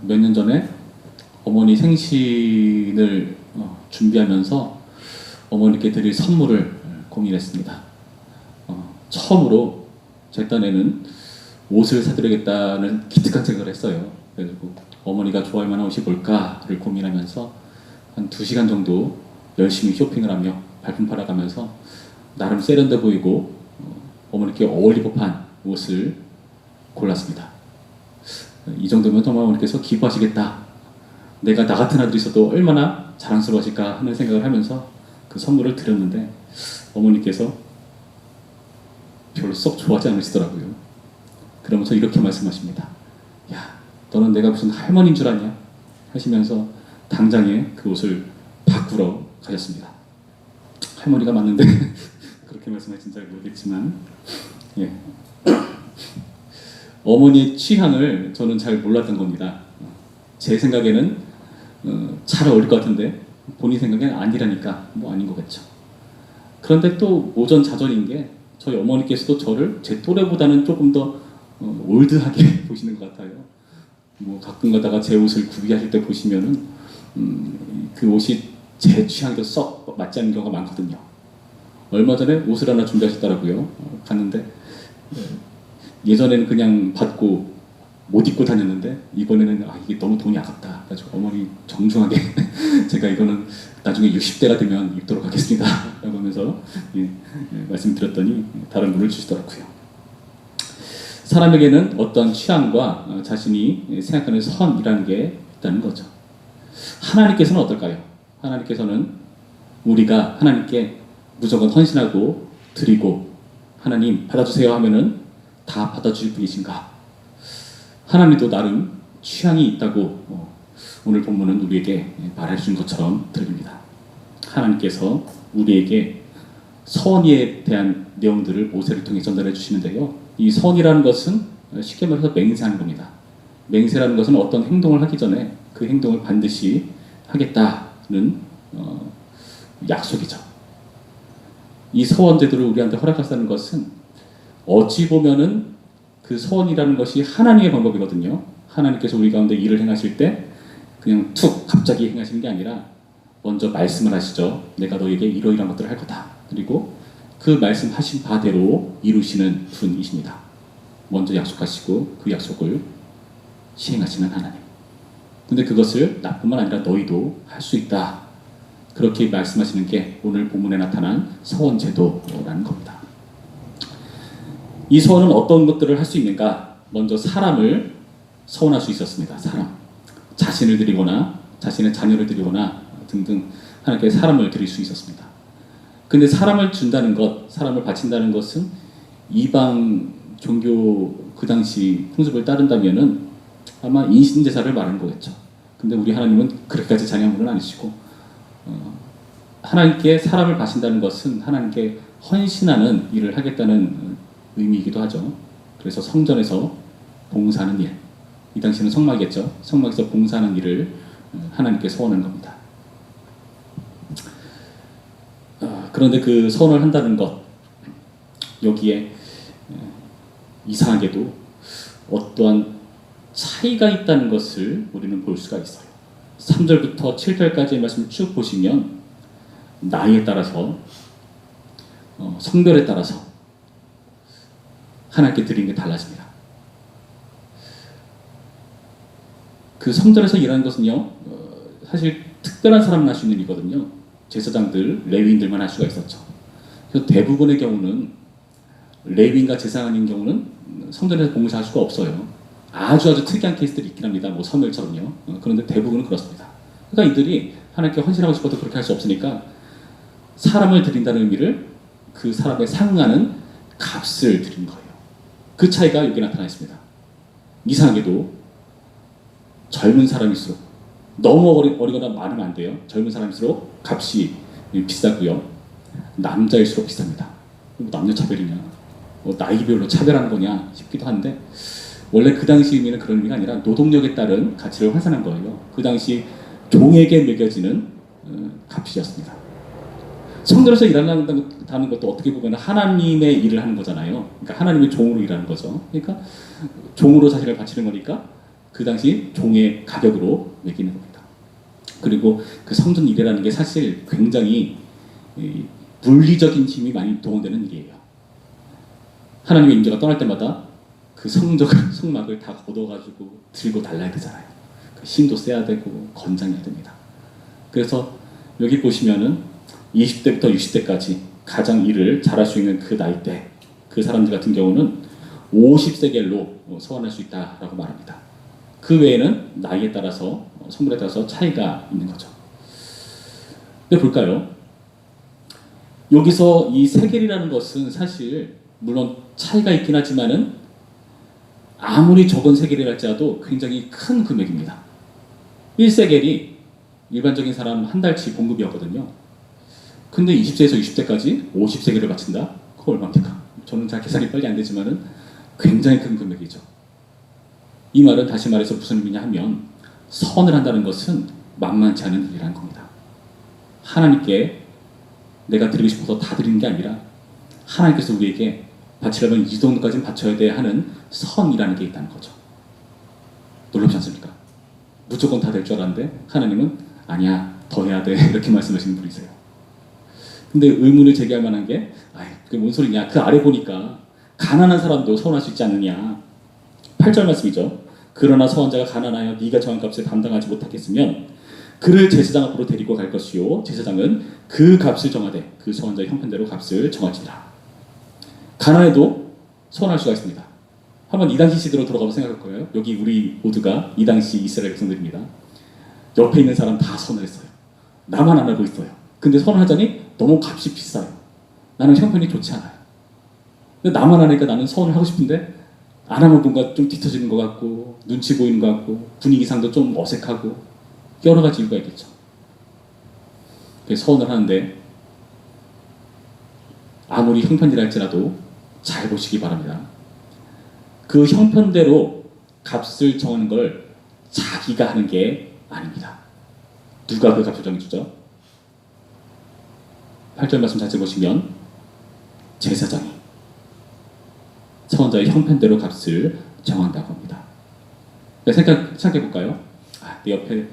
몇 년 전에 어머니 생신을 준비하면서 어머니께 드릴 선물을 고민했습니다. 처음으로 제 딴에는 옷을 사드리겠다는 기특한 생각을 했어요. 그래가지고 어머니가 좋아할 만한 옷이 뭘까를 고민하면서 한 2시간 정도 열심히 쇼핑을 하며 발품 팔아가면서 나름 세련돼 보이고 어머니께 어울릴 법한 옷을 골랐습니다. 이 정도면 정말 어머니께서 기뻐하시겠다. 내가 나 같은 아들이 있어도 얼마나 자랑스러워하실까 하는 생각을 하면서 그 선물을 드렸는데 어머니께서 별로 썩 좋아하지 않으시더라고요. 그러면서 이렇게 말씀하십니다. 야, 너는 내가 무슨 할머니인 줄 아냐? 하시면서 당장에 그 옷을 바꾸러 가셨습니다. 할머니가 맞는데 그렇게 말씀하신 잘 모르겠지만 예. 어머니의 취향을 저는 잘 몰랐던 겁니다. 제 생각에는 잘 어울릴 것 같은데 본인 생각엔 아니라니까 뭐 아닌 거겠죠. 그런데 또 오전자전인 게 저희 어머니께서도 저를 제 또래보다는 조금 더 올드하게 보시는 것 같아요. 뭐 가끔 가다가 제 옷을 구비하실 때 보시면은 그 옷이 제 취향에도 썩 맞지 않는 경우가 많거든요. 얼마 전에 옷을 하나 준비하셨더라고요. 갔는데 예전에는 그냥 받고 못 입고 다녔는데 이번에는 이게 너무 돈이 아깝다. 그래서 어머니 정중하게 제가 이거는 나중에 60대가 되면 입도록 하겠습니다. 라고 하면서 말씀드렸더니 다른 분을 주시더라고요. 사람에게는 어떤 취향과 자신이 생각하는 선이라는 게 있다는 거죠. 하나님께서는 어떨까요? 하나님께서는 우리가 하나님께 무조건 헌신하고 드리고 하나님 받아주세요 하면은 다 받아주실 분이신가? 하나님도 나름 취향이 있다고 오늘 본문은 우리에게 말해주신 것처럼 들립니다. 하나님께서 우리에게 선의에 대한 내용들을 모세를 통해 전달해 주시는데요. 이 선이라는 것은 쉽게 말해서 맹세하는 겁니다. 맹세라는 것은 어떤 행동을 하기 전에 그 행동을 반드시 하겠다는 약속이죠. 이 서원 제도를 우리한테 허락하시는 것은 어찌 보면은 그 서원이라는 것이 하나님의 방법이거든요. 하나님께서 우리 가운데 일을 행하실 때 그냥 툭 갑자기 행하시는 게 아니라 먼저 말씀을 하시죠. 내가 너에게 이러이러한 것들을 할 거다. 그리고 그 말씀하신 바대로 이루시는 분이십니다. 먼저 약속하시고 그 약속을 시행하시는 하나님. 근데 그것을 나뿐만 아니라 너희도 할 수 있다. 그렇게 말씀하시는 게 오늘 본문에 나타난 서원제도라는 겁니다. 이 서원은 어떤 것들을 할 수 있는가? 먼저 사람을 서원할 수 있었습니다. 사람. 자신을 드리거나 자신의 자녀를 드리거나 등등 하나님께 사람을 드릴 수 있었습니다. 근데 사람을 준다는 것, 사람을 바친다는 것은 이방 종교 그 당시 풍습을 따른다면은 아마 인신제사를 말하는 거겠죠. 근데 우리 하나님은 그렇게까지 잔인한 분은 아니시고 하나님께 사람을 바친다는 것은 하나님께 헌신하는 일을 하겠다는 의미이기도 하죠. 그래서 성전에서 봉사하는 일, 이 당시는 성막이겠죠. 성막에서 봉사하는 일을 하나님께 서원하는 겁니다. 그런데 그 서원을 한다는 것, 여기에 이상하게도 어떠한 차이가 있다는 것을 우리는 볼 수가 있어요. 3절부터 7절까지의 말씀을 쭉 보시면 나이에 따라서 성별에 따라서 하나님께 드리는 게 달라집니다. 그 성전에서 일하는 것은요, 사실 특별한 사람만 할 수 있는 일이거든요. 제사장들, 레위인들만 할 수가 있었죠. 그래서 대부분의 경우는 레위인과 제사장인 경우는 성전에서 봉사할 수가 없어요. 아주 특이한 케이스들이 있긴 합니다. 뭐 사무엘처럼요. 그런데 대부분은 그렇습니다. 그러니까 이들이 하나님께 헌신하고 싶어도 그렇게 할 수 없으니까 사람을 드린다는 의미를 그 사람에 상응하는 값을 드린 거예요. 그 차이가 여기 나타나 있습니다. 이상하게도 젊은 사람일수록 너무 어리거나 많으면 안 돼요. 젊은 사람일수록 값이 비싸고요. 남자일수록 비쌉니다. 남녀 차별이냐? 나이별로 차별하는 거냐 싶기도 한데 원래 그 당시 의미는 그런 의미가 아니라 노동력에 따른 가치를 환산한 거예요. 그 당시 종에게 매겨지는 값이었습니다. 성전에서 일한다는 것도 어떻게 보면 하나님의 일을 하는 거잖아요. 그러니까 하나님의 종으로 일하는 거죠. 그러니까 종으로 자신을 바치는 거니까 그 당시 종의 가격으로 매기는 겁니다. 그리고 그 성전 일이라는 게 사실 굉장히 물리적인 힘이 많이 동원되는 일이에요. 하나님의 임재가 떠날 때마다 그 성막을 다 걷어가지고 들고 달라야 되잖아요. 그 힘도 세야 되고 건장해야 됩니다. 그래서 여기 보시면은 20대부터 60대까지 가장 일을 잘할 수 있는 그 나이대 그 사람들 같은 경우는 50세겔로 소환할 수 있다라고 말합니다. 그 외에는 나이에 따라서 성물에 따라서 차이가 있는 거죠. 근데 볼까요? 여기서 이 세겔이라는 것은 사실 물론 차이가 있긴 하지만은 아무리 적은 세겔이랄지라도 굉장히 큰 금액입니다. 1세겔이 일반적인 사람 한 달치 봉급이었거든요. 근데 20세에서 60대까지 50세겔을 바친다? 그거 얼마입니까? 저는 잘 계산이 빨리 안 되지만은 굉장히 큰 금액이죠. 이 말은 다시 말해서 무슨 의미냐 하면 선을 한다는 것은 만만치 않은 일이라는 겁니다. 하나님께 내가 드리고 싶어서 다 드리는 게 아니라 하나님께서 우리에게 바치려면 이 정도까지는 바쳐야 돼 하는 선이라는 게 있다는 거죠. 놀랍지 않습니까? 무조건 다 될 줄 알았는데 하나님은 아니야 더 해야 돼 이렇게 말씀하시는 분이세요. 근데 의문을 제기할 만한 게 그게 뭔 소리냐, 그 아래 보니까 가난한 사람도 서원할 수 있지 않느냐. 8절 말씀이죠. 그러나 서원자가 가난하여 네가 정한 값을 감당하지 못하겠으면 그를 제사장 앞으로 데리고 갈 것이요 제사장은 그 값을 정하되 그 서원자의 형편대로 값을 정할지니라. 가난해도 서원할 수가 있습니다. 한번 이 당시 시대로 돌아가서 생각할 거예요. 여기 우리 모두가 이 당시 이스라엘 백성들입니다. 옆에 있는 사람 다 선을 했어요. 나만 안 하고 있어요. 근데 선을 하자니 너무 값이 비싸요. 나는 형편이 좋지 않아요. 근데 나만 하니까 나는 서원을 하고 싶은데 안 하면 뭔가 좀 뒤처지는 것 같고 눈치 보이는 것 같고 분위기상도 좀 어색하고 여러 가지 이유가 있겠죠. 그래서 서원을 하는데 아무리 형편이랄지라도 잘 보시기 바랍니다. 그 형편대로 값을 정하는 걸 자기가 하는 게 아닙니다. 누가 그 값을 정해주죠? 8절 말씀 자세히 보시면 제사장이 서원자의 형편대로 값을 정한다고 합니다. 생각해 볼까요? 내 옆에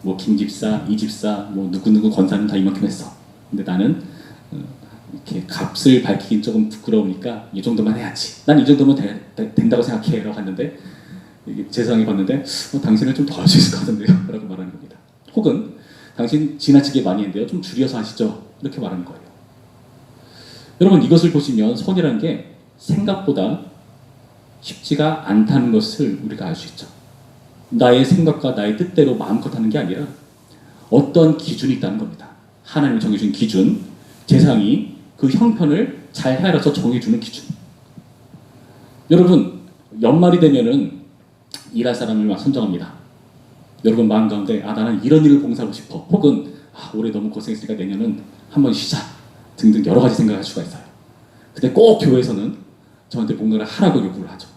뭐 김 집사, 이 집사, 뭐 누구 권사는 다 이만큼 했어. 근데 나는 이렇게 값을 밝히긴 조금 부끄러우니까 이 정도만 해야지. 난 이 정도면 된다고 생각해라고 하는데 제사장이 봤는데 당신은 좀 더 할 수 있을 것 같은데요? 라고 말하는 겁니다. 혹은 당신 지나치게 많이 했는데요. 좀 줄여서 하시죠. 이렇게 말하는 거예요. 여러분 이것을 보시면 선이라는 게 생각보다 쉽지가 않다는 것을 우리가 알 수 있죠. 나의 생각과 나의 뜻대로 마음껏 하는 게 아니라 어떤 기준이 있다는 겁니다. 하나님이 정해준 기준, 제사장이 그 형편을 잘 헤아려서 정해주는 기준. 여러분 연말이 되면은 일할 사람을 막 선정합니다. 여러분 마음 가운데 나는 이런 일을 봉사하고 싶어. 혹은 올해 너무 고생했으니까 내년은 한번 쉬자. 등등 여러 가지 생각할 수가 있어요. 근데 꼭 교회에서는 저한테 뭔가를 하라고 요구를 하죠.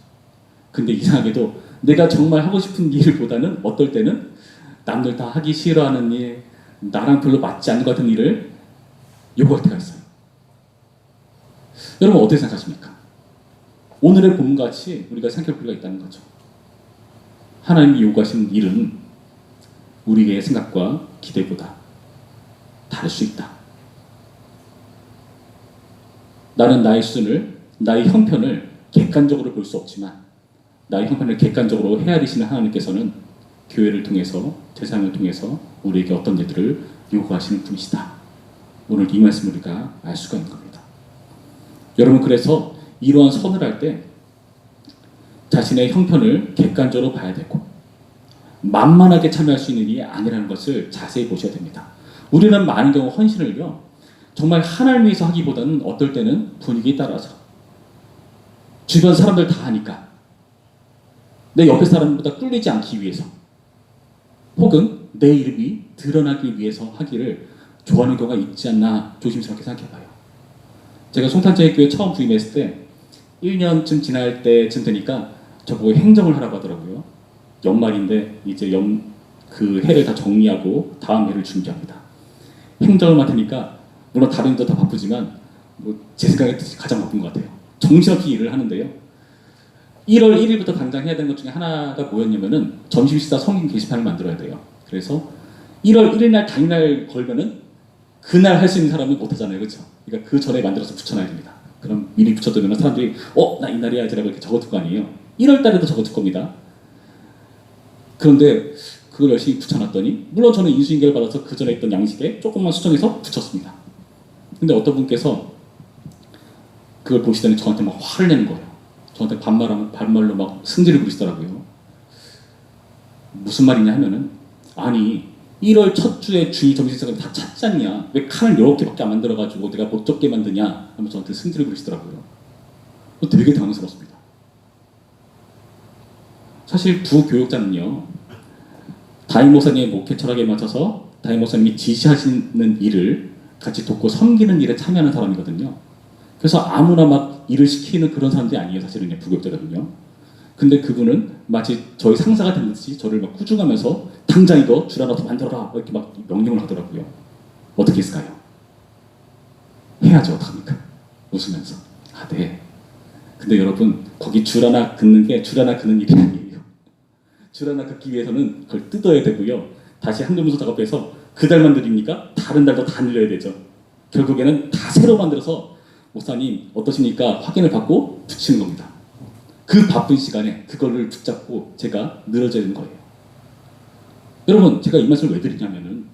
근데 이상하게도 내가 정말 하고 싶은 일보다는 어떨 때는 남들 다 하기 싫어하는 일, 나랑 별로 맞지 않는 것 같은 일을 요구할 때가 있어요. 여러분 어떻게 생각하십니까? 오늘의 본문같이 우리가 생각할 필요가 있다는 거죠. 하나님이 요구하시는 일은 우리의 생각과 기대보다 다를 수 있다. 나는 나의 수준을, 나의 형편을 객관적으로 볼 수 없지만 나의 형편을 객관적으로 헤아리시는 하나님께서는 교회를 통해서, 제사장을 통해서 우리에게 어떤 일들을 요구하시는 분이시다. 오늘 이 말씀을 우리가 알 수가 있는 겁니다. 여러분 그래서 이러한 선을 할 때 자신의 형편을 객관적으로 봐야 되고 만만하게 참여할 수 있는 일이 아니라는 것을 자세히 보셔야 됩니다. 우리는 많은 경우 헌신을요 정말 하나를 위해서 하기보다는 어떨 때는 분위기에 따라서 주변 사람들 다 하니까 내 옆에 사람보다 꿀리지 않기 위해서 혹은 내 이름이 드러나기 위해서 하기를 좋아하는 경우가 있지 않나 조심스럽게 생각해봐요. 제가 송탄제일교회 처음 부임했을 때 1년쯤 지날 때쯤 되니까 저보고 행정을 하라고 하더라고요. 연말인데 이제 그 해를 다 정리하고 다음 해를 준비합니다. 행정을 맡으니까 물론 다른 일도 다 바쁘지만 제 생각에 가장 바쁜 것 같아요. 정신없이 일을 하는데요. 1월 1일부터 당장 해야 되는 것 중에 하나가 뭐였냐면은 점심 식사 성경 게시판을 만들어야 돼요. 그래서 1월 1일 날 당일날 걸면은 그날 할 수 있는 사람은 못 하잖아요. 그렇죠? 그러니까 그 전에 만들어서 붙여놔야 됩니다. 그럼 미리 붙여두면 사람들이 나 이날이야 이라고 이렇게 적어둘 거 아니에요. 1월 달에도 적어둘 겁니다. 그런데 그걸 열심히 붙여놨더니 물론 저는 인수인계를 받아서 그 전에 있던 양식에 조금만 수정해서 붙였습니다. 근데 어떤 분께서 그걸 보시더니 저한테 막 화를 내는 거예요. 저한테 반말로 막 승질을 부리시더라고요. 무슨 말이냐 하면은 아니 1월 첫 주에 주일 점심시간을 다 찾지 않냐? 왜 칸을 이렇게밖에 안 만들어가지고 내가 못 적게 만드냐? 하면서 저한테 승질을 부리시더라고요. 되게 당황스럽습니다. 사실 부교육자는요, 담임 목사님의 목회 철학에 맞춰서 담임 목사님이 지시하시는 일을 같이 돕고 섬기는 일에 참여하는 사람이거든요. 그래서 아무나 막 일을 시키는 그런 사람들이 아니에요. 사실은 부교육자거든요. 근데 그분은 마치 저희 상사가 된 듯이 저를 막 꾸중하면서 당장 이거 줄 하나 더 만들어라 이렇게 막 명령을 하더라고요. 어떻게 했을까요? 해야죠. 어떡합니까? 웃으면서. 네. 근데 여러분 거기 줄 하나 긋는 게 줄 하나 긋는 일이 아니에요. 줄 하나 긋기 위해서는 그걸 뜯어야 되고요. 다시 한글문서 작업해서 그 달 만들입니까? 다른 달도 다 늘려야 되죠. 결국에는 다 새로 만들어서 목사님 어떠십니까? 확인을 받고 붙이는 겁니다. 그 바쁜 시간에 그거를 붙잡고 제가 늘어져야 되는 거예요. 여러분 제가 이 말씀을 왜 드리냐면은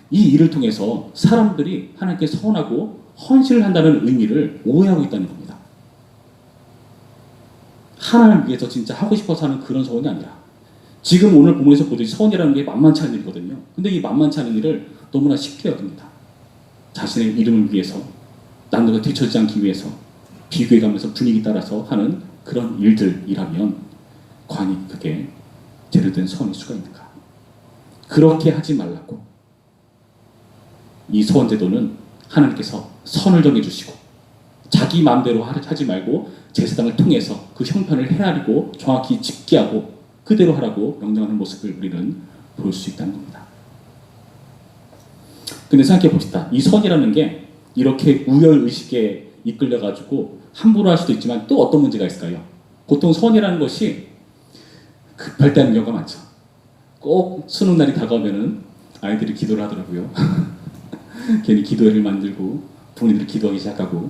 이 일을 통해서 사람들이 하나님께 서운하고 헌신을 한다는 의미를 오해하고 있다는 겁니다. 하나님을 위해서 진짜 하고 싶어서 하는 그런 서원이 아니라 지금 오늘 본문에서 보듯이 서원이라는 게 만만치 않은 일이거든요. 근데 이 만만치 않은 일을 너무나 쉽게 여깁니다. 자신의 이름을 위해서 남들과 뒤처지지 않기 위해서 비교해가면서 분위기 따라서 하는 그런 일들이라면 과연 그게 제대로 된 서원일 수가 있는가? 그렇게 하지 말라고. 이 서원제도는 하나님께서 선을 정해주시고 자기 마음대로 하지 말고 제사장을 통해서 그 형편을 헤아리고 정확히 집계하고 그대로 하라고 명령하는 모습을 우리는 볼 수 있다는 겁니다. 근데 생각해 봅시다. 이 선이라는 게 이렇게 우열의식에 이끌려가지고 함부로 할 수도 있지만 또 어떤 문제가 있을까요? 보통 선이라는 것이 급할 때 하는 경우가 많죠. 꼭 수능날이 다가오면은 아이들이 기도를 하더라고요. 괜히 기도회를 만들고 부모님들이 기도하기 시작하고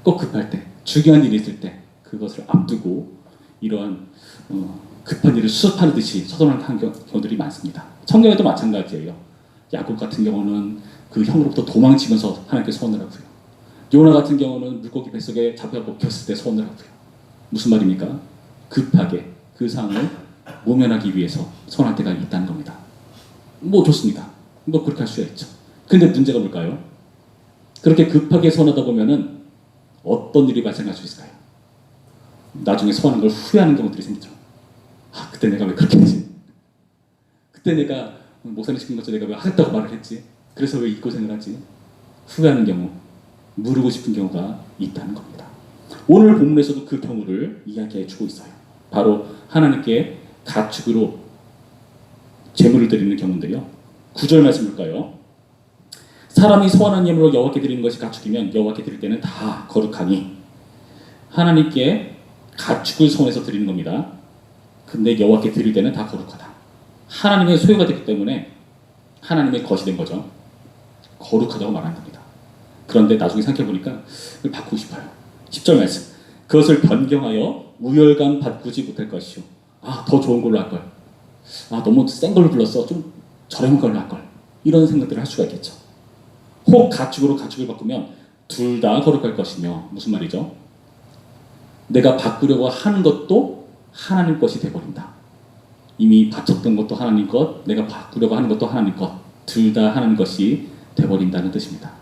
꼭 급할 때, 중요한 일이 있을 때 그것을 앞두고 이러한 급한 일을 수습하는 듯이 서둘러하는 경우들이 많습니다. 성경에도 마찬가지예요. 야곱 같은 경우는 그 형으로부터 도망치면서 하나님께 소원을 하고요. 요나 같은 경우는 물고기 뱃속에 잡혀 먹혔을 때 소원을 하고요. 무슨 말입니까? 급하게 그 상황을 모면하기 위해서 소원할 때가 있다는 겁니다. 뭐 좋습니다. 뭐 그렇게 할 수가 있죠. 근데 문제가 뭘까요? 그렇게 급하게 소원하다 보면은 어떤 일이 발생할 수 있을까요? 나중에 소원한 걸 후회하는 경우들이 생기죠. 그때 내가 왜 그렇게 했지? 그때 내가 목사님 시킨 것처럼 내가 왜 하겠다고 말을 했지? 그래서 왜 이 고생을 하지? 후회하는 경우, 무르고 싶은 경우가 있다는 겁니다. 오늘 본문에서도 그 경우를 이야기해 주고 있어요. 바로 하나님께 가축으로 제물을 드리는 경우인데요. 9절 말씀 볼까요? 사람이 소원한 예물로 여호와께 드리는 것이 가축이면 여호와께 드릴 때는 다 거룩하니. 하나님께 가축을 소원해서 드리는 겁니다. 근데 여호와께 드릴 때는 다 거룩하다. 하나님의 소유가 됐기 때문에 하나님의 것이 된 거죠. 거룩하다고 말하는 겁니다. 그런데 나중에 생각해보니까 이걸 바꾸고 싶어요. 10절 말씀. 그것을 변경하여 우열감 바꾸지 못할 것이요. 더 좋은 걸로 할걸. 너무 센 걸로 불렀어. 좀 저렴한 걸로 할걸. 이런 생각들을 할 수가 있겠죠. 혹 가축으로 가축을 바꾸면 둘 다 거룩할 것이며. 무슨 말이죠? 내가 바꾸려고 하는 것도 하나님 것이 돼버린다. 이미 바쳤던 것도 하나님 것, 내가 바꾸려고 하는 것도 하나님 것, 둘 다 하나님 것이 돼버린다는 뜻입니다.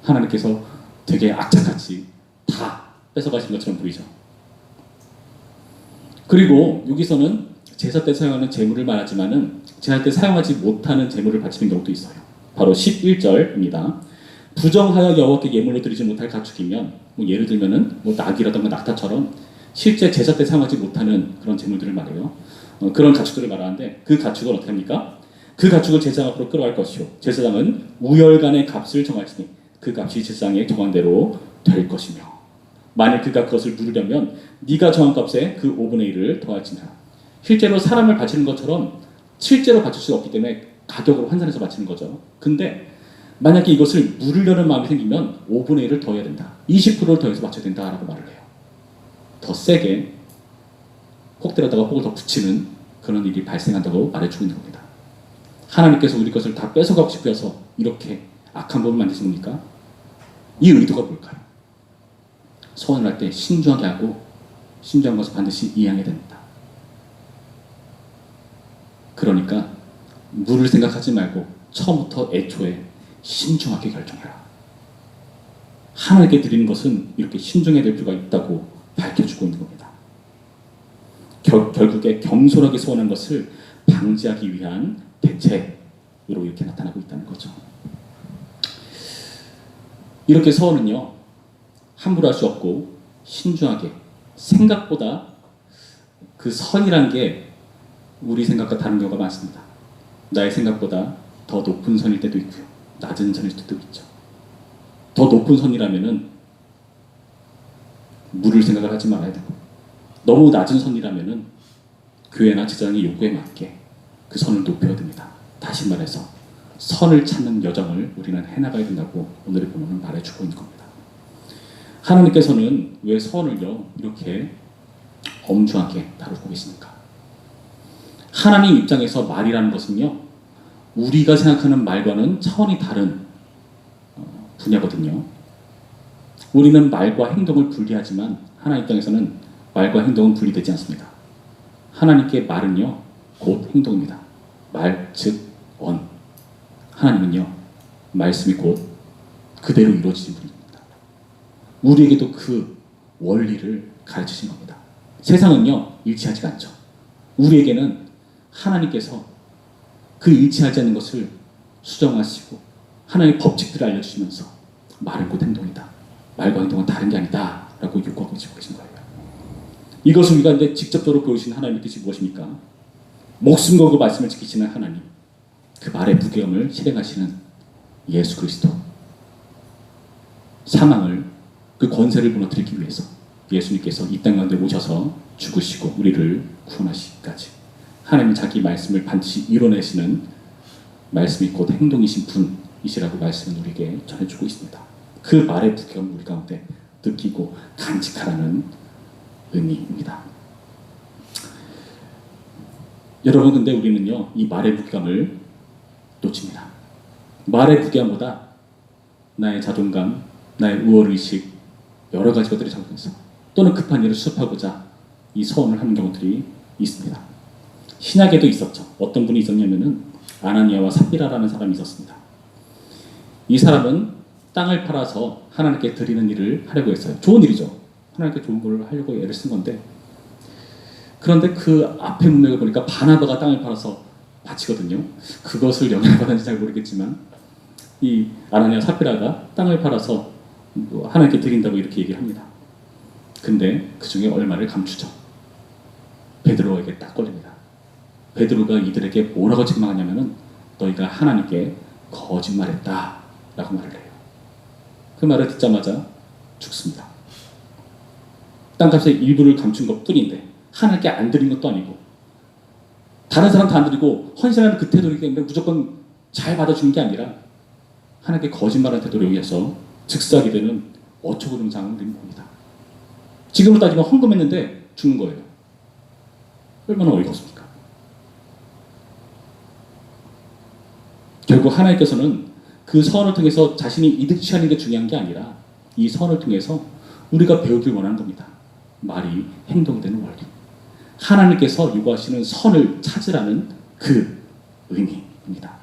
하나님께서 되게 악착같이 다 뺏어가신 것처럼 보이죠. 그리고 여기서는 제사 때 사용하는 제물을 말하지만은 제사 때 사용하지 못하는 제물을 바치는 경우도 있어요. 바로 11절입니다. 부정하여 여호와께 예물로 드리지 못할 가축이면 예를 들면은 낙이라든가 낙타처럼 실제 제사 때 사용하지 못하는 그런 제물들을 말해요. 그런 가축들을 말하는데 그 가축은 어떻게 합니까? 그 가축을 제사장 앞으로 끌어갈 것이요. 제사장은 우열간의 값을 정할지니 그 값이 제사장의 정한 대로 될 것이며. 만일 그가 그것을 물으려면 네가 정한 값에 그 5분의 1을 더할지니라. 실제로 사람을 바치는 것처럼 실제로 바칠 수가 없기 때문에 가격으로 환산해서 바치는 거죠. 근데 만약에 이것을 물으려는 마음이 생기면 5분의 1을 더해야 된다. 20%를 더해서 바쳐야 된다라고 말을 해요. 더 세게 혹 때려다가 혹을 더 붙이는 그런 일이 발생한다고 말해주고 있는 겁니다. 하나님께서 우리 것을 다 뺏어가고 싶어서 이렇게 악한 법을 만드신 겁니까? 이 의도가 뭘까요? 소원을 할 때 신중하게 하고 신중한 것을 반드시 이해해야 됩니다. 그러니까 물을 생각하지 말고 처음부터 애초에 신중하게 결정해라. 하나님께 드리는 것은 이렇게 신중해야 될 필요가 있다고 밝혀주고 있는 겁니다. 결국에 겸손하게 소원한 것을 방지하기 위한 대책으로 이렇게 나타나고 있다는 거죠. 이렇게 서원은요, 함부로 할 수 없고 신중하게, 생각보다 그 선이란 게 우리 생각과 다른 경우가 많습니다. 나의 생각보다 더 높은 선일 때도 있고요, 낮은 선일 때도 있죠. 더 높은 선이라면은 물을 생각을 하지 말아야 되고, 너무 낮은 선이라면은 교회나 제자의 요구에 맞게 그 선을 높여야 됩니다. 다시 말해서 선을 찾는 여정을 우리는 해나가야 된다고 오늘의 본문은 말해주고 있는 겁니다. 하나님께서는 왜 선을요 이렇게 엄중하게 다루고 계십니까? 하나님 입장에서 말이라는 것은요, 우리가 생각하는 말과는 차원이 다른 분야거든요. 우리는 말과 행동을 분리하지만 하나님 입장에서는 말과 행동은 분리되지 않습니다. 하나님께 말은요 곧 행동입니다. 말, 즉 원. 하나님은요 말씀이 곧 그대로 이루어지신 분입니다. 우리에게도 그 원리를 가르치신 겁니다. 세상은요 일치하지 않죠. 우리에게는 하나님께서 그 일치하지 않는 것을 수정하시고 하나님의 법칙들을 알려주시면서 말은 곧 행동이다, 말과 행동은 다른 게 아니다 라고 요구하고 계신 거예요. 이것을 우리가 이제 직접적으로 보여주신 하나님의 뜻이 무엇입니까? 목숨 걸고 말씀을 지키시는 하나님, 그 말의 무게감을 실행하시는 예수 그리스도, 사망을, 그 권세를 무너뜨리기 위해서 예수님께서 이 땅 가운데 오셔서 죽으시고 우리를 구원하시기까지 하나님은 자기 말씀을 반드시 이뤄내시는, 말씀이 곧 행동이신 분이시라고 말씀을 우리에게 전해주고 있습니다. 그 말의 무게감을 우리 가운데 느끼고 간직하라는 의미입니다. 여러분, 근데 우리는요 이 말의 무게감을 놓칩니다. 말의 무게감보다 나의 자존감, 나의 우월의식, 여러 가지 것들이 작용해서 또는 급한 일을 수습하고자 이 서원을 하는 경우들이 있습니다. 신약에도 있었죠. 어떤 분이 있었냐면은 아나니아와 삽비라라는 사람이 있었습니다. 이 사람은 땅을 팔아서 하나님께 드리는 일을 하려고 했어요. 좋은 일이죠. 하나님께 좋은 걸 하려고 애를 쓴 건데, 그런데 그 앞에 문맥을 보니까 바나바가 땅을 팔아서 바치거든요. 그것을 영향을 받았는지 잘 모르겠지만 이 아나니아 삽비라가 땅을 팔아서 하나님께 드린다고 이렇게 얘기를 합니다. 근데 그 중에 얼마를 감추죠. 베드로에게 딱 걸립니다. 베드로가 이들에게 뭐라고 책망하냐면은 너희가 하나님께 거짓말했다 라고 말을 해요. 그 말을 듣자마자 죽습니다. 땅값의 일부를 감춘 것 뿐인데 하나님께 안 드린 것도 아니고 다른 사람 다 안 드리고 헌신하는 그 태도이기 때문에 무조건 잘 받아주는 게 아니라 하나님께 거짓말한 태도를 위해서 즉사하게 되는 어처구니 없는 상황을 우리는 봅니다. 지금으로 따지면 헌금했는데 죽는 거예요. 얼마나 어이가 없습니까? 결국 하나님께서는 그 선을 통해서 자신이 이득 취하는 게 중요한 게 아니라 이 선을 통해서 우리가 배우길 원하는 겁니다. 말이 행동이 되는 원리. 하나님께서 요구하시는 선을 찾으라는 그 의미입니다.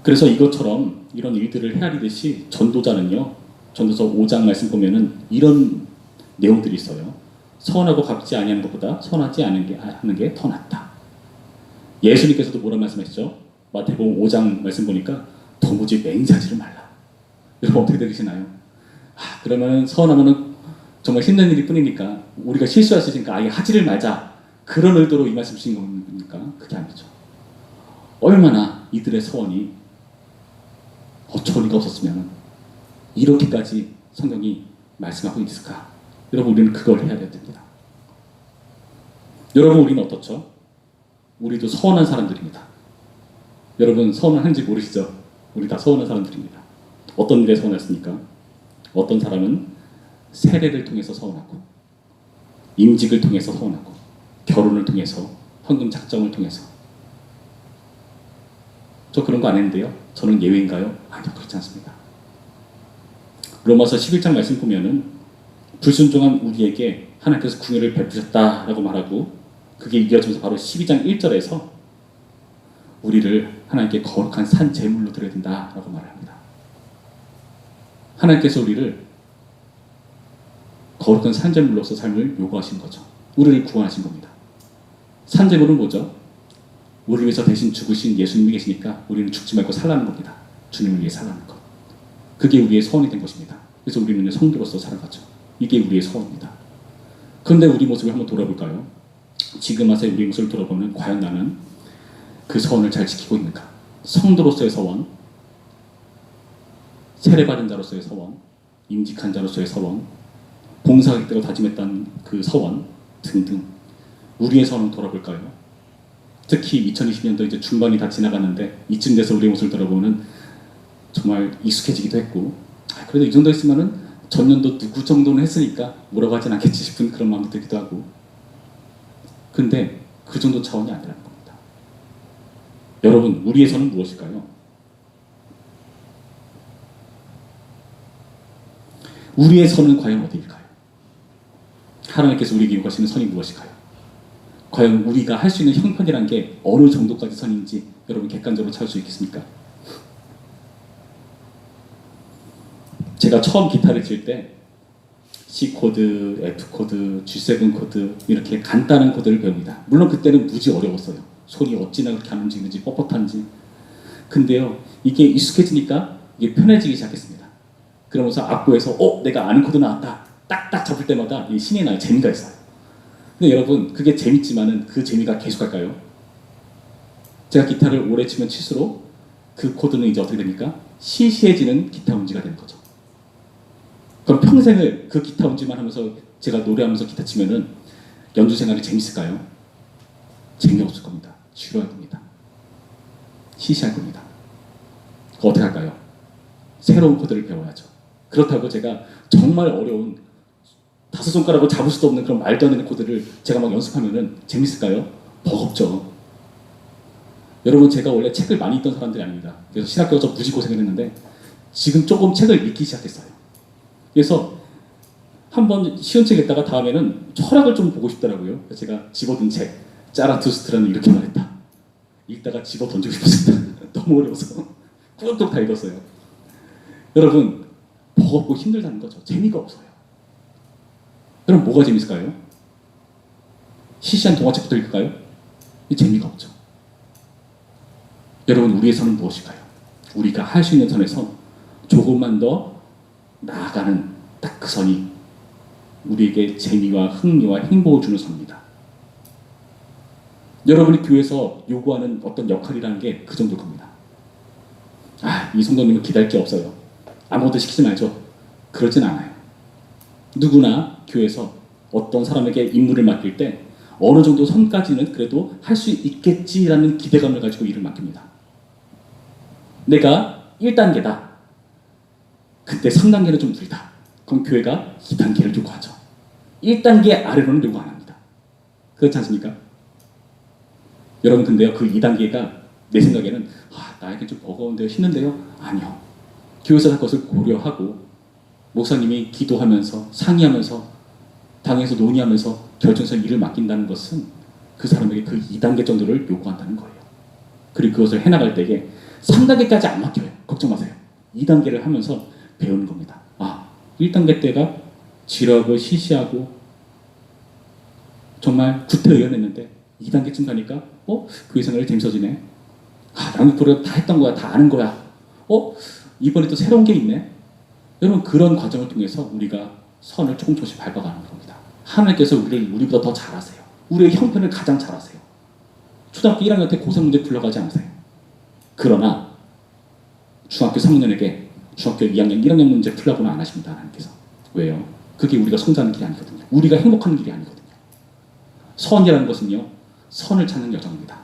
그래서 이것처럼 이런 일들을 헤아리듯이 전도자는요, 전도서 5장 말씀 보면은 이런 내용들이 있어요. 선하고 갚지 아니하는 것보다 선하지 않는 게 더 낫다. 예수님께서도 뭐라 말씀하시죠? 마태복음 5장 말씀 보니까 도무지 맹세하지를 말라. 여러분 어떻게 되시나요? 그러면 선하면은 정말 힘든 일일 뿐이니까 우리가 실수할 수 있으니까 아예 하지를 말자, 그런 의도로 이 말씀 주신 겁니까? 그게 아니죠. 얼마나 이들의 서원이 어처구니가 없었으면 이렇게까지 성경이 말씀하고 있을까? 여러분, 우리는 그걸 해야 됩니다. 여러분, 우리는 어떻죠? 우리도 서운한 사람들입니다. 여러분, 서운한지 모르시죠? 우리 다 서운한 사람들입니다. 어떤 일에 서운했습니까? 어떤 사람은 세례를 통해서 서운하고, 임직을 통해서 서운하고, 결혼을 통해서, 헌금 작정을 통해서. 저 그런 거 안 했는데요. 저는 예외인가요? 아니요, 그렇지 않습니다. 로마서 11장 말씀 보면은 불순종한 우리에게 하나님께서 긍휼을 베푸셨다라고 말하고, 그게 이어져서 바로 12장 1절에서 우리를 하나님께 거룩한 산 제물로 드려야 된다라고 말합니다. 하나님께서 우리를 거룩한 산 제물로서 삶을 요구하신 거죠. 우리를 구원하신 겁니다. 산 제물은 뭐죠? 우리 위해서 대신 죽으신 예수님이 계시니까 우리는 죽지 말고 살라는 겁니다. 주님을 위해 살라는 것. 그게 우리의 소원이 된 것입니다. 그래서 우리는 성도로서 살아가죠. 이게 우리의 소원입니다. 그런데 우리 모습을 한번 돌아볼까요? 지금 와서 우리 모습을 돌아보면 과연 나는 그 소원을 잘 지키고 있는가? 성도로서의 소원, 세례받은 자로서의 소원, 임직한 자로서의 소원, 봉사하겠다고 다짐했던 그 소원 등등 우리의 소원을 돌아볼까요? 특히 2020년도 이제 중반이 다 지나갔는데 이쯤 돼서 우리의 모습을 돌아보면 정말 익숙해지기도 했고, 그래도 이 정도 했으면은 전년도 누구 정도는 했으니까 뭐라고 하진 않겠지 싶은 그런 마음도 들기도 하고. 근데 그 정도 차원이 아니라는 겁니다. 여러분, 우리의 선은 무엇일까요? 우리의 선은 과연 어디일까요? 하나님께서 우리에게 요구하시는 선이 무엇일까요? 과연 우리가 할 수 있는 형편이란 게 어느 정도까지 선인지 여러분 객관적으로 찾을 수 있겠습니까? 제가 처음 기타를 칠 때 C 코드, F 코드, G7 코드 이렇게 간단한 코드를 배웁니다. 물론 그때는 무지 어려웠어요. 손이 어찌나 그렇게 안 움직이는지 뻣뻣한지. 근데요, 이게 익숙해지니까 이게 편해지기 시작했습니다. 그러면서 악보에서 내가 아는 코드 나왔다. 딱딱 잡을 때마다 이 신이 나요. 재미가 있어요. 근데 여러분, 그게 재밌지만은 그 재미가 계속할까요? 제가 기타를 오래 치면 칠수록 그 코드는 이제 어떻게 됩니까? 시시해지는 기타 운지가 되는 거죠. 그럼 평생을 그 기타 운지만 하면서 제가 노래하면서 기타 치면은 연주 생활이 재밌을까요? 재미없을 겁니다. 지루할 겁니다. 시시할 겁니다. 그거 어떻게 할까요? 새로운 코드를 배워야죠. 그렇다고 제가 정말 어려운 다섯 손가락으로 잡을 수도 없는 그런 말도 안 되는 코드를 제가 막 연습하면은 재밌을까요? 버겁죠. 여러분, 제가 원래 책을 많이 읽던 사람들이 아닙니다. 그래서 신학교 가서 무지 고생을 했는데 지금 조금 책을 읽기 시작했어요. 그래서 한번 쉬운 책 읽다가 다음에는 철학을 좀 보고 싶더라고요. 그래서 제가 집어든 책 짜라투스트라는 이렇게 말했다. 읽다가 집어 던지고 싶었습니다. 너무 어려워서 꾹꾹 다 읽었어요. 여러분, 버겁고 힘들다는 거죠. 재미가 없어요. 그럼 뭐가 재밌을까요? 시시한 동화책부터 읽을까요? 재미가 없죠. 여러분, 우리의 선은 무엇일까요? 우리가 할 수 있는 선에서 조금만 더 나아가는 딱 그 선이 우리에게 재미와 흥미와 행복을 주는 선입니다. 여러분이 교회에서 요구하는 어떤 역할이라는 게 그 정도일 겁니다. 이 성도님은 기다릴 게 없어요. 아무것도 시키지 말죠. 그러진 않아요. 누구나 교회에서 어떤 사람에게 임무를 맡길 때 어느 정도 선까지는 그래도 할 수 있겠지라는 기대감을 가지고 일을 맡깁니다. 내가 1단계다. 그때 3단계는 좀 느리다. 그럼 교회가 2단계를 요구하죠. 1단계 아래로는 요구 안 합니다. 그렇지 않습니까? 여러분, 근데요, 그 2단계가 내 생각에는 나에게 좀 버거운데요, 힘든데요? 아니요. 교회에서 그것을 고려하고 목사님이 기도하면서 상의하면서 당에서 논의하면서 결정해서 일을 맡긴다는 것은 그 사람에게 그 2단계 정도를 요구한다는 거예요. 그리고 그것을 해나갈 때에 3단계까지 안 맡겨요. 걱정 마세요. 2단계를 하면서 배우는 겁니다. 1단계 때가 지루하고 시시하고 정말 구태의연했는데 2단계쯤 가니까 그 생활이 재밌어지네. 나는 그래 다 했던 거야. 다 아는 거야. 이번에 또 새로운 게 있네. 여러분, 그런 과정을 통해서 우리가 선을 조금씩 밟아가는 겁니다. 하나님께서 우리보다 더 잘 아세요. 우리의 형편을 가장 잘 아세요. 초등학교 1학년 때 고사 문제 풀려가지 않으세요. 그러나 중학교 3학년에게 중학교 2학년, 1학년 문제 풀라고는 안 하십니다. 하나님께서. 왜요? 그게 우리가 성장하는 길이 아니거든요. 우리가 행복하는 길이 아니거든요. 선이라는 것은요, 선을 찾는 여정입니다.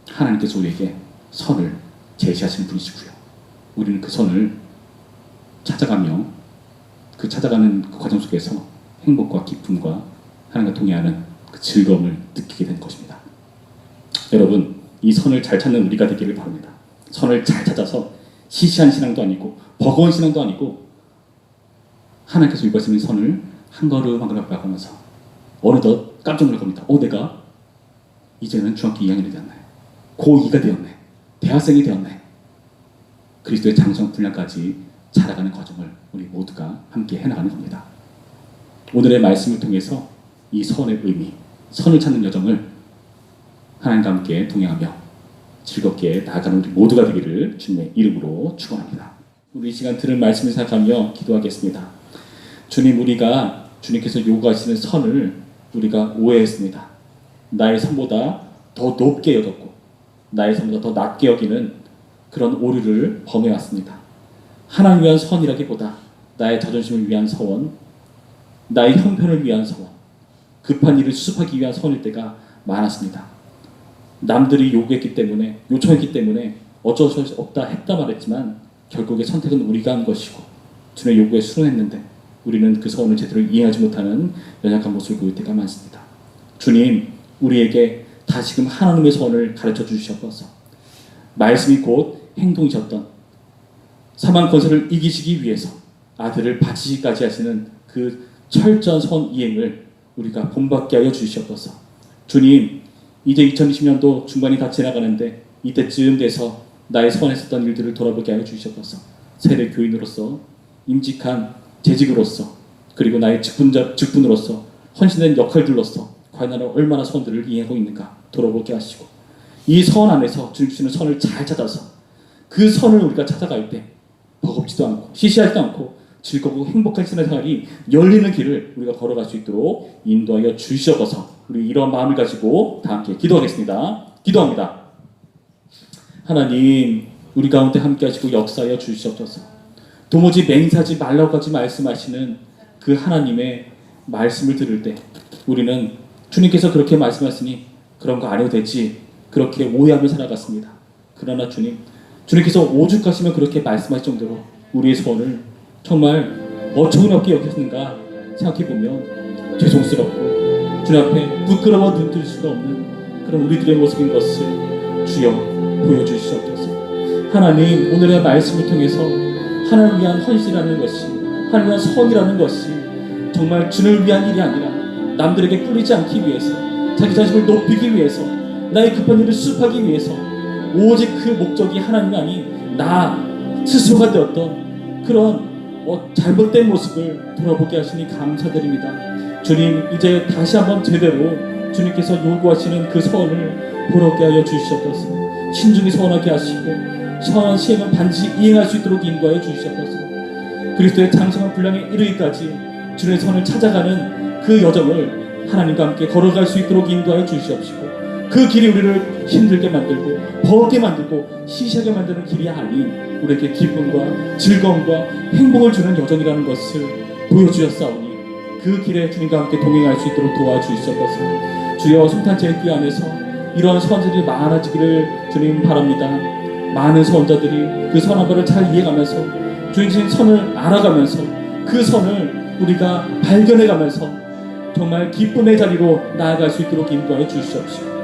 하나님께서 우리에게 선을 제시하시는 분이시고요. 우리는 그 선을 찾아가며 그 찾아가는 그 과정 속에서 행복과 기쁨과 하나님과 동의하는 그 즐거움을 느끼게 된 것입니다. 여러분, 이 선을 잘 찾는 우리가 되기를 바랍니다. 선을 잘 찾아서 시시한 신앙도 아니고 버거운 신앙도 아니고 하나님께서 요구하시는 선을 한 걸음 한 걸음 밟아가면서 어느덧 깜짝 놀랄 겁니다. 내가 이제는 중학교 2학년이 되었네. 고2가 되었네. 대학생이 되었네. 그리스도의 장성 분량까지 자라가는 과정을 우리 모두가 함께 해나가는 겁니다. 오늘의 말씀을 통해서 이 선의 의미, 선을 찾는 여정을 하나님과 함께 동행하며 즐겁게 나아가는 우리 모두가 되기를 주님의 이름으로 축원합니다. 우리 이 시간 들은 말씀을 생각하며 기도하겠습니다. 주님, 우리가 주님께서 요구하시는 선을 우리가 오해했습니다. 나의 선보다 더 높게 여겼고 나의 선보다 더 낮게 여기는 그런 오류를 범해왔습니다. 하나님 위한 선이라기보다 나의 자존심을 위한 서원, 나의 형편을 위한 서원, 급한 일을 수습하기 위한 선일 때가 많았습니다. 남들이 요구했기 때문에, 요청했기 때문에 어쩔 수 없다 했다 말했지만 결국에 선택은 우리가 한 것이고 주님의 요구에 순응했는데 우리는 그 서원을 제대로 이해하지 못하는 연약한 모습을 보일 때가 많습니다. 주님, 우리에게 다시금 하나님의 선을 가르쳐 주시옵소서. 말씀이 곧 행동이셨던 사망 권세를 이기시기 위해서 아들을 바치시기까지 하시는 그 철저한 선 이행을 우리가 본받게 하여 주시옵소서. 주님, 이제 2020년도 중반이 다 지나가는데 이때쯤 돼서 나의 선했었던 일들을 돌아보게 하여 주시옵소서. 세례 교인으로서, 임직한 재직으로서, 그리고 나의 직분으로서 헌신된 역할들로서 과연 나는 얼마나 선들을 이행하고 있는가 돌아보게 하시고, 이 선 안에서 주님 주시는 선을 잘 찾아서 그 선을 우리가 찾아갈 때 버겁지도 않고 시시하지도 않고 즐겁고 행복한 신의 생활이 열리는 길을 우리가 걸어갈 수 있도록 인도하여 주시옵소서. 우리 이런 마음을 가지고 다 함께 기도하겠습니다. 기도합니다. 하나님, 우리 가운데 함께 하시고 역사하여 주시옵소서. 도무지 맹세하지 말라고까지 말씀하시는 그 하나님의 말씀을 들을 때 우리는 주님께서 그렇게 말씀하시니 그런 거 안 해도 되지, 그렇게 오해하며 살아갔습니다. 그러나 주님께서 오죽하시면 그렇게 말씀하실 정도로 우리의 소원을 정말 어처구니없게 여기셨는가 생각해보면 죄송스럽고 주님 앞에 부끄러워 눈뜰 수가 없는 그런 우리들의 모습인 것을 주여 보여주시옵소서. 하나님, 오늘의 말씀을 통해서 하나님을 위한 헌신이라는 것이, 하나님을 위한 선이라는 것이 정말 주님을 위한 일이 아니라 남들에게 꿀리지 않기 위해서, 자기 자신을 높이기 위해서, 나의 급한 일을 수습하기 위해서 오직 그 목적이 하나님이 아닌 나 스스로가 되었던 그런 잘못된 모습을 돌아보게 하시니 감사드립니다. 주님, 이제 다시 한번 제대로 주님께서 요구하시는 그 서원을 보러게 하여 주시옵소서. 신중히 서원하게 하시고 선한 시행은 반드시 이행할 수 있도록 인도하여 주시옵소서. 그리스도의 장성한 분량에 이르기까지 주님의 선을 찾아가는 그 여정을 하나님과 함께 걸어갈 수 있도록 인도하여 주시옵시고, 그 길이 우리를 힘들게 만들고 버겁게 만들고 시시하게 만드는 길이 아닌 우리에게 기쁨과 즐거움과 행복을 주는 여정이라는 것을 보여주셨사오니 그 길에 주님과 함께 동행할 수 있도록 도와주시옵소서. 주여, 성탄절 기 안에서 이러한 선들이 많아지기를 주님 바랍니다. 많은 선자들이 그 선한 것을 잘 이해가면서 주님 선을 알아가면서 그 선을 우리가 발견해가면서 정말 기쁨의 자리로 나아갈 수 있도록 인도하여 주시옵시고,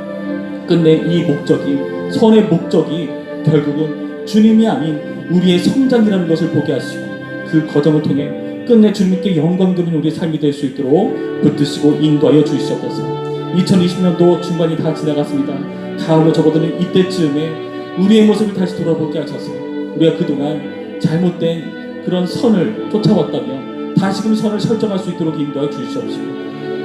끝내 이 목적이, 선의 목적이 결국은 주님이 아닌 우리의 성장이라는 것을 보게 하시고 그 과정을 통해 끝내 주님께 영광 드리는 우리의 삶이 될 수 있도록 붙드시고 인도하여 주시옵소서. 2020년도 중반이 다 지나갔습니다. 가을로 접어드는 이때쯤에 우리의 모습을 다시 돌아보게 하셔서 우리가 그동안 잘못된 그런 선을 쫓아왔다며 다시금 선을 설정할 수 있도록 인도하여 주시옵시고,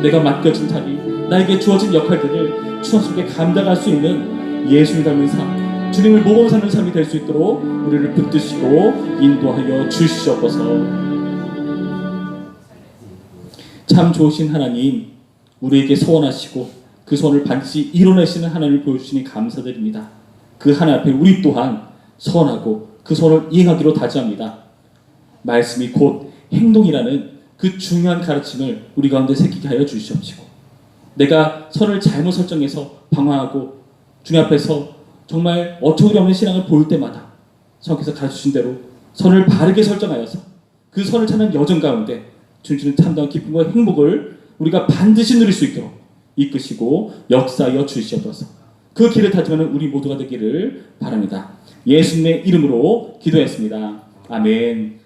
내가 맡겨진 자리, 나에게 주어진 역할들을 추억 속에 감당할 수 있는 예수를 닮은 삶, 주님을 모범 사는 삶이 될 수 있도록 우리를 붙드시고 인도하여 주시옵소서. 참 좋으신 하나님, 우리에게 소원하시고 그 소원을 반드시 이뤄내시는 하나님을 보여주시니 감사드립니다. 그 하나님 앞에 우리 또한 소원하고 그 소원을 이행하기로 다짐합니다. 말씀이 곧 행동이라는 그 중요한 가르침을 우리 가운데 새기게 하여 주시옵시고, 내가 선을 잘못 설정해서 방황하고 주님 앞에서 정말 어처구니 없는 신앙을 보일 때마다 성경에서 가르쳐주신 대로 선을 바르게 설정하여서 그 선을 찾는 여정 가운데 주님 주는 참다운 기쁨과 행복을 우리가 반드시 누릴 수 있도록 이끄시고 역사하여 주시옵소서. 그 길을 타지면 우리 모두가 되기를 바랍니다. 예수님의 이름으로 기도했습니다. 아멘.